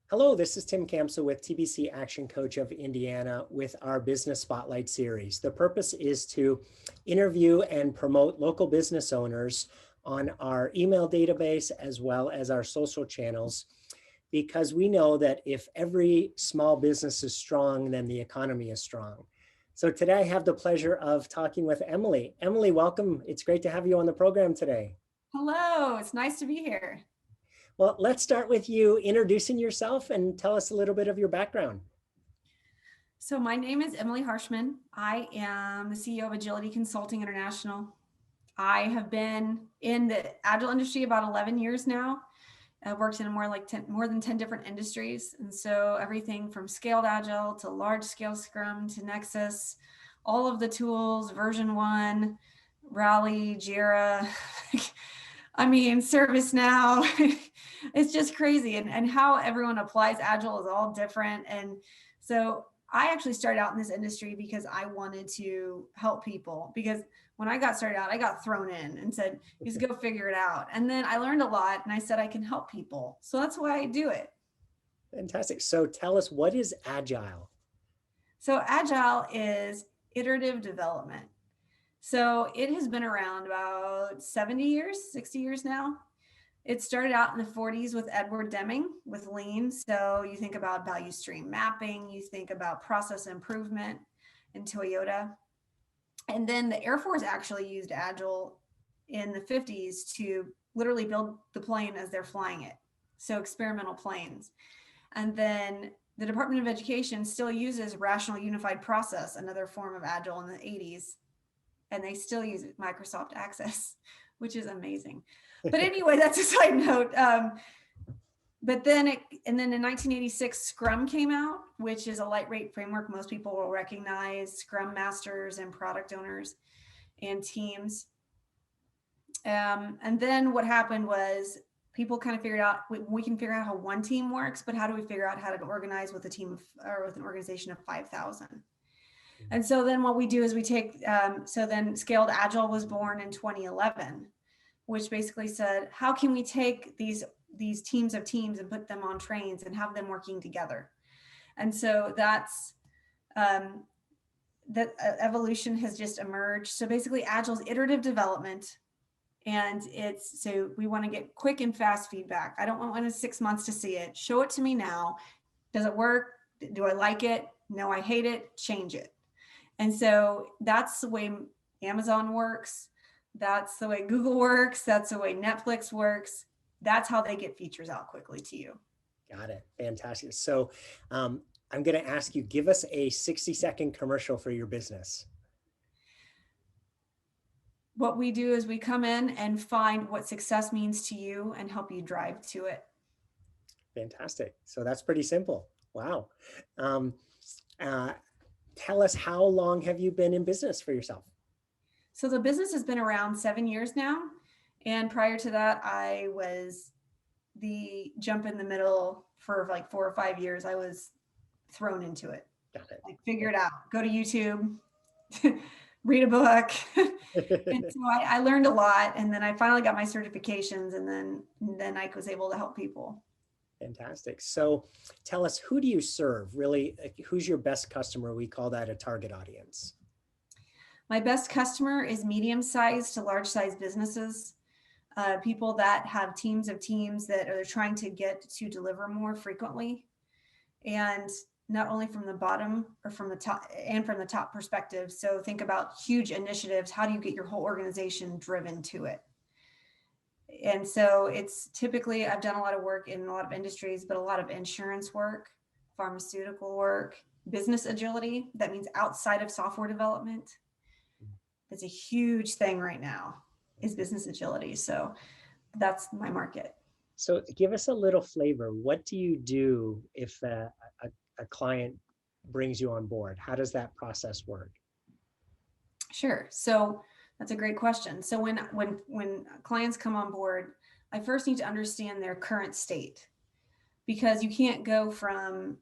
Hello, this is Tim Kamsa with TBC Action Coach of Indiana with our Business Spotlight series. The purpose is to interview and promote local business owners on our email database as well as our social channels, because we know that if every small business is strong, then the economy is strong. So today I have the pleasure of talking with Emily. Emily, welcome. It's great to have you on the program today. Hello, it's nice to be here. Well, let's start with you introducing yourself and tell us a little bit of your background. So my name is Emily Harshman. I am the CEO of Agility Consulting International. I have been in the Agile industry about 11 years now. I've worked in more than 10 different industries. And so everything from scaled Agile to large scale Scrum to Nexus, all of the tools, version 1, Rally, Jira, ServiceNow. It's just crazy. And how everyone applies Agile is all different. And so I actually started out in this industry because I wanted to help people. Because when I got started out, I got thrown in and said, just go figure it out. And then I learned a lot and I said, I can help people. So that's why I do it. Fantastic. So tell us, what is Agile? So Agile is iterative development. So it has been around about 70 years, 60 years now. It started out in the 40s with Edward Deming with Lean. So you think about value stream mapping, you think about process improvement in Toyota. And then the Air Force actually used Agile in the 50s to literally build the plane as they're flying it. So experimental planes. And then the Department of Education still uses Rational Unified Process, another form of Agile in the 80s. And they still use Microsoft Access, which is amazing. But anyway, that's a side note. But then in 1986, Scrum came out, which is a lightweight framework most people will recognize, Scrum masters and product owners and teams. And then what happened was people kind of figured out, we can figure out how one team works, but how do we figure out how to organize with a team of, or with an organization of 5,000? And so then what we do is we take, so then Scaled Agile was born in 2011, which basically said, how can we take these teams of teams and put them on trains and have them working together? And so that's, that evolution has just emerged. So basically Agile's iterative development. And it's, so we want to get quick and fast feedback. I don't want 6 months to see it. Show it to me now. Does it work? Do I like it? No, I hate it. Change it. And so that's the way Amazon works. That's the way Google works. That's the way Netflix works. That's how they get features out quickly to you. Got it. Fantastic. So I'm going to ask you, give us a 60-second commercial for your business. What we do is we come in and find what success means to you and help you drive to it. Fantastic. So that's pretty simple. Wow. Tell us, how long have you been in business for yourself? So the business has been around 7 years now. And prior to that, I was the jump in the middle for like 4 or 5 years. I was thrown into it. Got it. Like figure it out, go to YouTube, read a book. And so I learned a lot. And then I finally got my certifications, and then I was able to help people. Fantastic. So tell us, who do you serve? Really, who's your best customer? We call that a target audience. My best customer is medium-sized to large-sized businesses, people that have teams of teams that are trying to get to deliver more frequently, and not only from the bottom or from the top, and from the top perspective. So think about huge initiatives. How do you get your whole organization driven to it? And so it's typically, I've done a lot of work in a lot of industries, but a lot of insurance work, pharmaceutical work, business agility. That means outside of software development. It's a huge thing right now, is business agility. So that's my market. So give us a little flavor. What do you do if a client brings you on board? How does that process work? Sure. So that's a great question. So when clients come on board, I first need to understand their current state, because you can't go from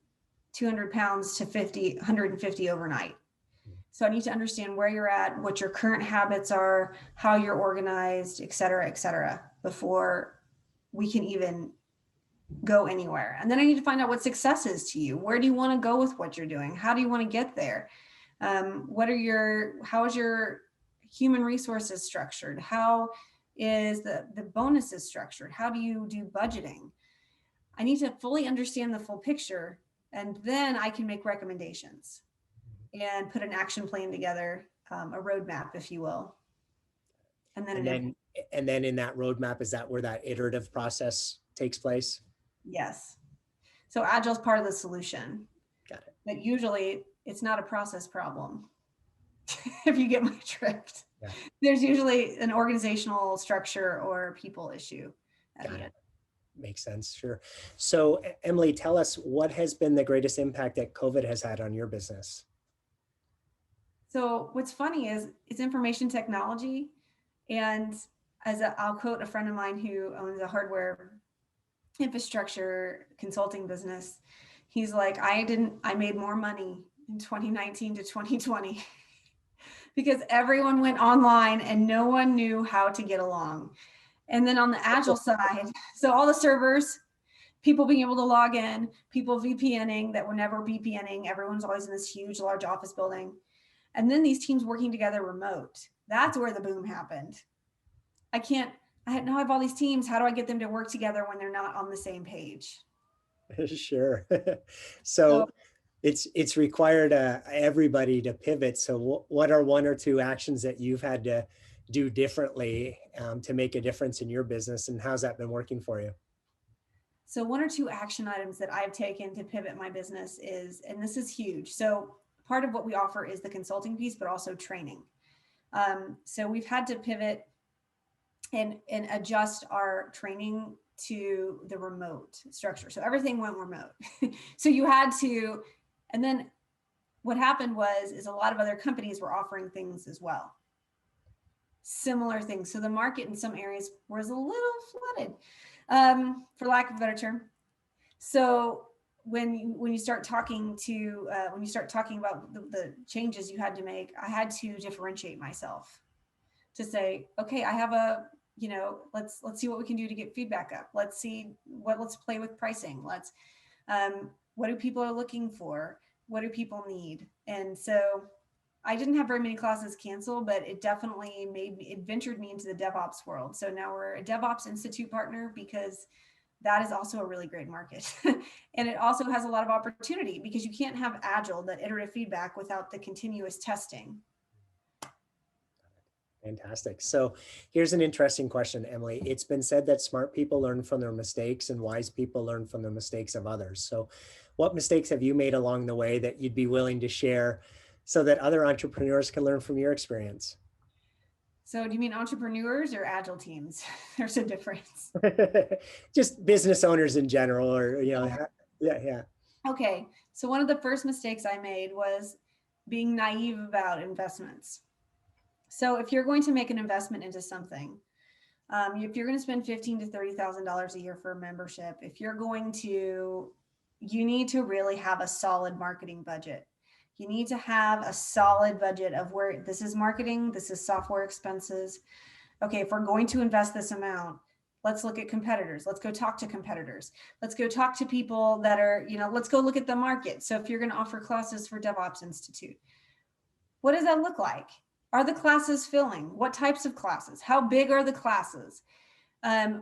200 pounds to 150 overnight. So I need to understand where you're at, what your current habits are, how you're organized, et cetera, before we can even go anywhere. And then I need to find out what success is to you. Where do you want to go with what you're doing? How do you want to get there? How is your human resources structured? How is the bonuses structured? How do you do budgeting? I need to fully understand the full picture, and then I can make recommendations and put an action plan together, a roadmap, if you will. And then, and then in that roadmap, is that where that iterative process takes place? yes. So Agile is part of the solution. Got it. But usually it's not a process problem. If you get my drift, yeah. There's usually an organizational structure or people issue at the end. Makes sense. Sure. So Emily, tell us, what has been the greatest impact that COVID has had on your business? So what's funny is it's information technology. And I'll quote a friend of mine who owns a hardware infrastructure consulting business. He's like, I made more money in 2019 to 2020 because everyone went online and no one knew how to get along. And then on the Agile side, so all the servers, people being able to log in, people VPNing that were never VPNing, everyone's always in this huge, large office building. And then these teams working together remote. That's where the boom happened. I have all these teams. How do I get them to work together when they're not on the same page? Sure. So it's required everybody to pivot. So what are one or two actions that you've had to do differently to make a difference in your business, and how's that been working for you? So one or two action items that I've taken to pivot my business is, and this is huge. So part of what we offer is the consulting piece, but also training. So we've had to pivot and adjust our training to the remote structure. So everything went remote. So you had to, and then what happened is a lot of other companies were offering things as well. Similar things. So the market in some areas was a little flooded, for lack of a better term. So when you start talking about the changes you had to make, I had to differentiate myself to say, okay, I have let's see what we can do to get feedback up. Let's play with pricing. What do people are looking for? What do people need? And so I didn't have very many classes canceled, but it definitely ventured me into the DevOps world. So now we're a DevOps Institute partner because that is also a really great market. And it also has a lot of opportunity because you can't have Agile, that iterative feedback, without the continuous testing. Fantastic. So here's an interesting question, Emily. It's been said that smart people learn from their mistakes and wise people learn from the mistakes of others. So what mistakes have you made along the way that you'd be willing to share so that other entrepreneurs can learn from your experience? So do you mean entrepreneurs or Agile teams? There's a difference. Just business owners in general, or, yeah. Okay. So one of the first mistakes I made was being naive about investments. So if you're going to make an investment into something, if you're going to spend $15,000 to $30,000 a year for a membership, you need to really have a solid marketing budget. You need to have a solid budget of where this is marketing, this is software expenses. Okay, if we're going to invest this amount, let's look at competitors. Let's go talk to competitors. Let's go talk to people that are, let's go look at the market. So if you're going to offer classes for DevOps Institute, what does that look like? Are the classes filling? What types of classes? How big are the classes?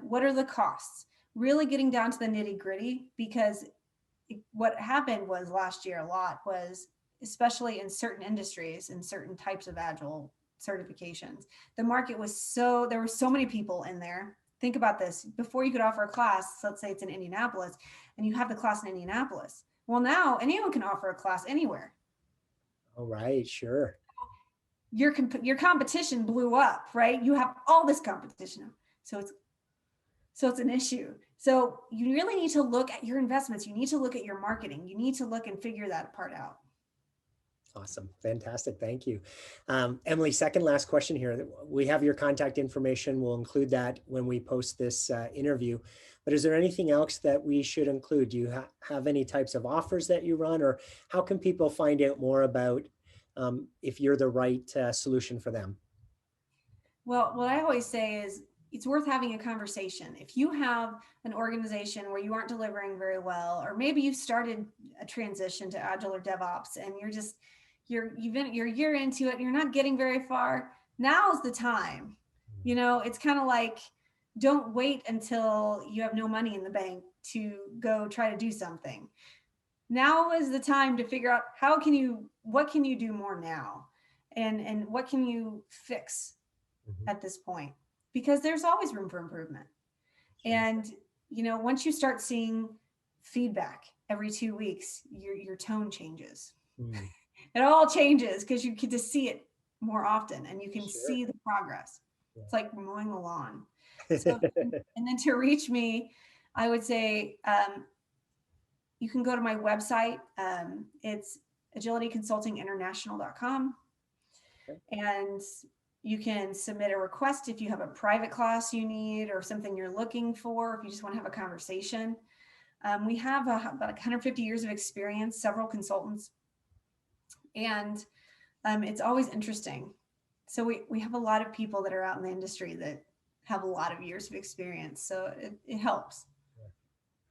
What are the costs? Really getting down to the nitty gritty, because what happened was last year especially in certain industries and certain types of Agile certifications, the market there were so many people in there. Think about this. Before you could offer a class, let's say it's in Indianapolis, and you have the class in Indianapolis. Well, now anyone can offer a class anywhere. All right, sure. Your competition blew up, right? You have all this competition. So it's an issue. So you really need to look at your investments. You need to look at your marketing. You need to look and figure that part out. Awesome. Fantastic. Thank you. Emily, second last question here. We have your contact information. We'll include that when we post this interview. But is there anything else that we should include? Do you have any types of offers that you run, or how can people find out more about if you're the right solution for them? Well, what I always say is it's worth having a conversation. If you have an organization where you aren't delivering very well, or maybe you've started a transition to Agile or DevOps and you're a year into it and you're not getting very far, now's the time. It's kind of like, don't wait until you have no money in the bank to go try to do something. Now is the time to figure out what can you do more now, and what can you fix at this point, because there's always room for improvement. And once you start seeing feedback every 2 weeks, your tone changes. It all changes because you get to see it more often and you can see the progress. It's like mowing the lawn. So, and then to reach me, I would say you can go to my website. It's agilityconsultinginternational.com. And you can submit a request if you have a private class you need or something you're looking for, if you just want to have a conversation. We have about 150 years of experience, several consultants, and it's always interesting. So we have a lot of people that are out in the industry that have a lot of years of experience. So it helps.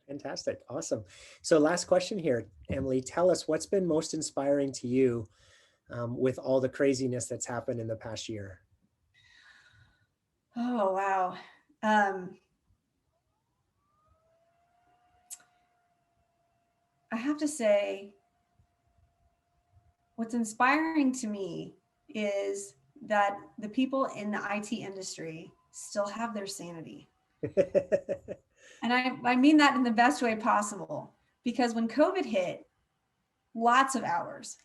Fantastic. Awesome. So last question here, Emily, tell us what's been most inspiring to you with all the craziness that's happened in the past year. Oh, wow. I have to say, what's inspiring to me is that the people in the IT industry still have their sanity. And I mean that in the best way possible, because when COVID hit, lots of hours,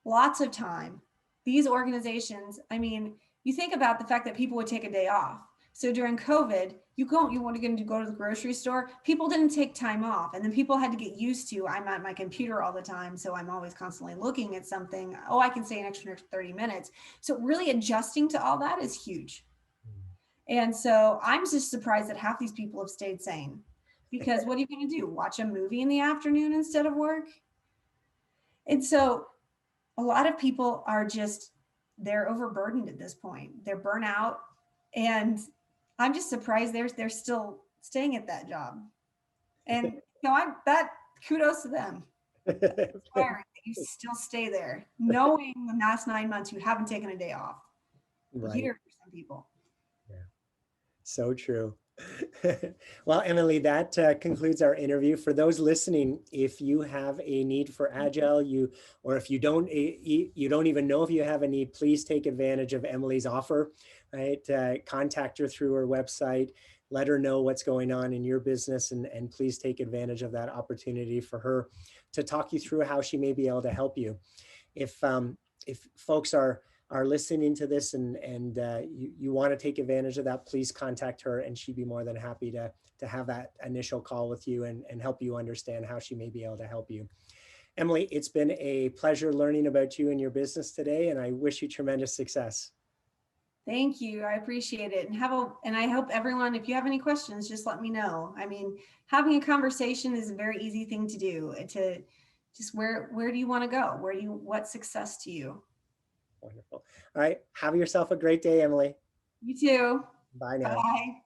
lots of time, these organizations, I mean, you think about the fact that people would take a day off. So during COVID, you want to go to the grocery store. People didn't take time off. And then people had to get used to, I'm at my computer all the time, so I'm always constantly looking at something. Oh, I can stay an extra 30 minutes. So really adjusting to all that is huge. And so I'm just surprised that half these people have stayed sane, because what are you going to do? Watch a movie in the afternoon instead of work? And so a lot of people are they're overburdened at this point. They're burnt out. And I'm just surprised they're still staying at that job. And kudos to them. That's inspiring that you still stay there, knowing the last 9 months you haven't taken a day off. Right. Here for some people. Yeah. So true. Well, Emily, that concludes our interview. For those listening, if you have a need for Agile, or if you don't even know if you have a need, please take advantage of Emily's offer. Right? Contact her through her website. Let her know what's going on in your business, and please take advantage of that opportunity for her to talk you through how she may be able to help you. If folks are listening to this and you want to take advantage of that, please contact her, and she'd be more than happy to have that initial call with you and help you understand how she may be able to help you. Emily, it's been a pleasure learning about you and your business today, and I wish you tremendous success. Thank you. I appreciate it. And I hope everyone, if you have any questions, just let me know. I mean, having a conversation is a very easy thing to do, to just where do you want to go? What's success to you? Wonderful. All right. Have yourself a great day, Emily. You too. Bye now. Bye.